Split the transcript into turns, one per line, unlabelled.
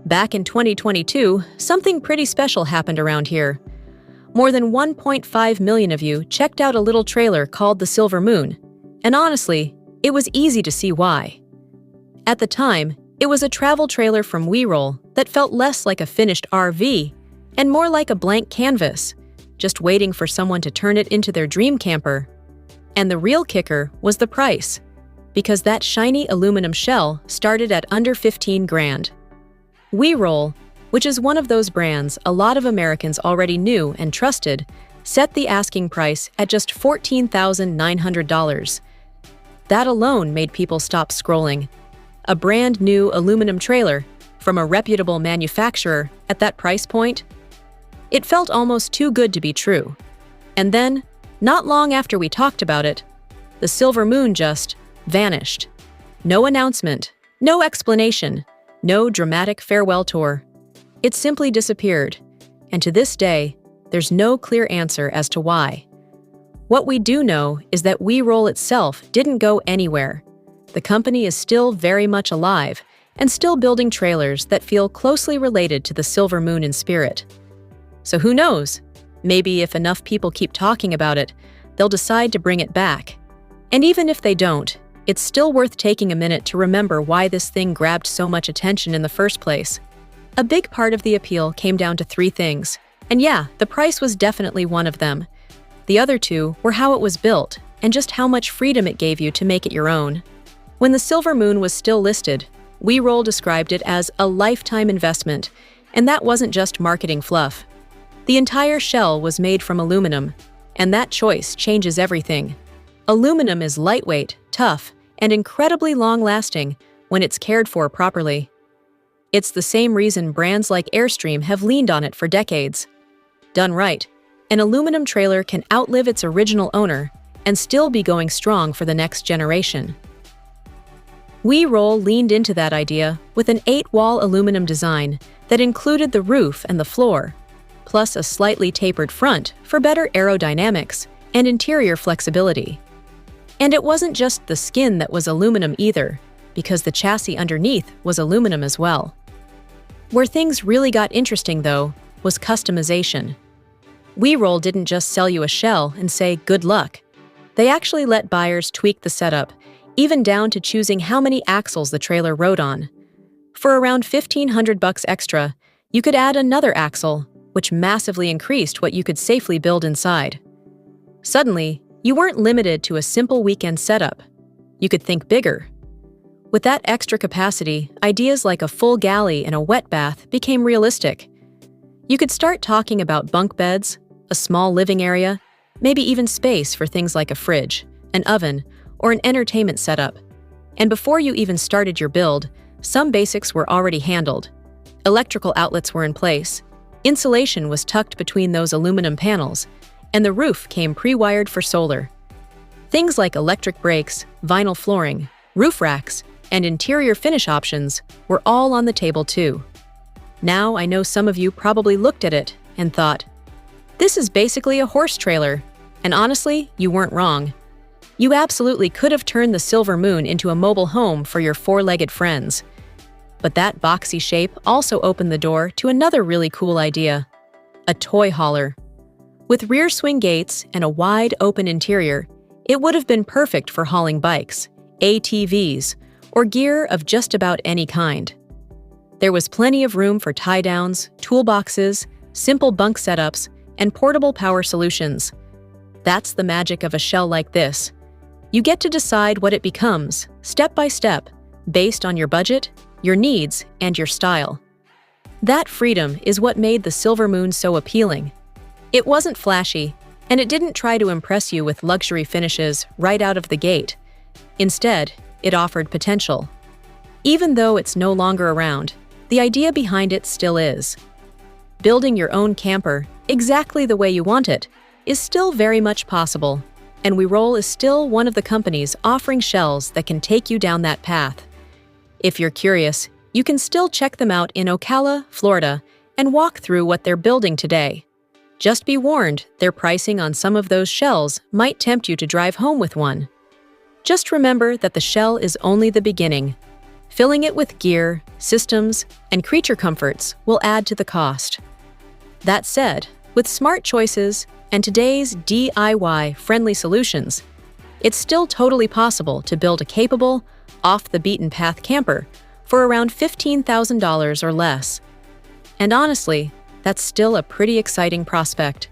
Back in 2022, something pretty special happened around here. More than 1.5 million of you checked out a little trailer called the Silver Moon, and honestly, it was easy to see why. At the time, it was a travel trailer from WeeRoll that felt less like a finished RV and more like a blank canvas, just waiting for someone to turn it into their dream camper. And the real kicker was the price, because that shiny aluminum shell started at under 15 grand. WeeRoll, which is one of those brands a lot of Americans already knew and trusted, set the asking price at just $14,900. That alone made people stop scrolling. A brand new aluminum trailer from a reputable manufacturer at that price point? It felt almost too good to be true. And then, not long after we talked about it, the Silver Moon just vanished. No announcement, no explanation, no dramatic farewell tour. It simply disappeared, and to this day, there's no clear answer as to why. What we do know is that WeeRoll itself didn't go anywhere. The company is still very much alive and still building trailers that feel closely related to the Silver Moon in spirit. So who knows? Maybe if enough people keep talking about it, they'll decide to bring it back. And even if they don't, it's still worth taking a minute to remember why this thing grabbed so much attention in the first place. A big part of the appeal came down to three things, and yeah, the price was definitely one of them. The other two were how it was built and just how much freedom it gave you to make it your own. When the Silver Moon was still listed, WeeRoll described it as a lifetime investment, and that wasn't just marketing fluff. The entire shell was made from aluminum, and that choice changes everything. Aluminum is lightweight, tough, and incredibly long-lasting when it's cared for properly. It's the same reason brands like Airstream have leaned on it for decades. Done right, an aluminum trailer can outlive its original owner and still be going strong for the next generation. WeeRoll leaned into that idea with an 8-wall aluminum design that included the roof and the floor, plus a slightly tapered front for better aerodynamics and interior flexibility. And it wasn't just the skin that was aluminum either, because the chassis underneath was aluminum as well. Where things really got interesting, though, was customization. WeeRoll didn't just sell you a shell and say, good luck. They actually let buyers tweak the setup, even down to choosing how many axles the trailer rode on. For around $1,500 extra, you could add another axle, which massively increased what you could safely build inside. Suddenly, you weren't limited to a simple weekend setup. You could think bigger. With that extra capacity, ideas like a full galley and a wet bath became realistic. You could start talking about bunk beds, a small living area, maybe even space for things like a fridge, an oven, or an entertainment setup. And before you even started your build, some basics were already handled. Electrical outlets were in place, insulation was tucked between those aluminum panels, and the roof came pre-wired for solar. Things like electric brakes, vinyl flooring, roof racks, and interior finish options were all on the table too. Now I know some of you probably looked at it and thought, this is basically a horse trailer, and honestly, you weren't wrong. You absolutely could have turned the Silver Moon into a mobile home for your four-legged friends. But that boxy shape also opened the door to another really cool idea: a toy hauler. With rear swing gates and a wide open interior, it would have been perfect for hauling bikes, ATVs, or gear of just about any kind. There was plenty of room for tie-downs, toolboxes, simple bunk setups, and portable power solutions. That's the magic of a shell like this. You get to decide what it becomes, step by step, based on your budget, your needs, and your style. That freedom is what made the Silver Moon so appealing. It wasn't flashy, and it didn't try to impress you with luxury finishes right out of the gate. Instead, it offered potential. Even though it's no longer around, the idea behind it still is. Building your own camper, exactly the way you want it, is still very much possible, and WeeRoll is still one of the companies offering shells that can take you down that path. If you're curious, you can still check them out in Ocala, Florida, and walk through what they're building today. Just be warned, their pricing on some of those shells might tempt you to drive home with one. Just remember that the shell is only the beginning. Filling it with gear, systems, and creature comforts will add to the cost. That said, with smart choices and today's DIY-friendly solutions, it's still totally possible to build a capable, off-the-beaten-path camper for around $15,000 or less. And honestly, that's still a pretty exciting prospect.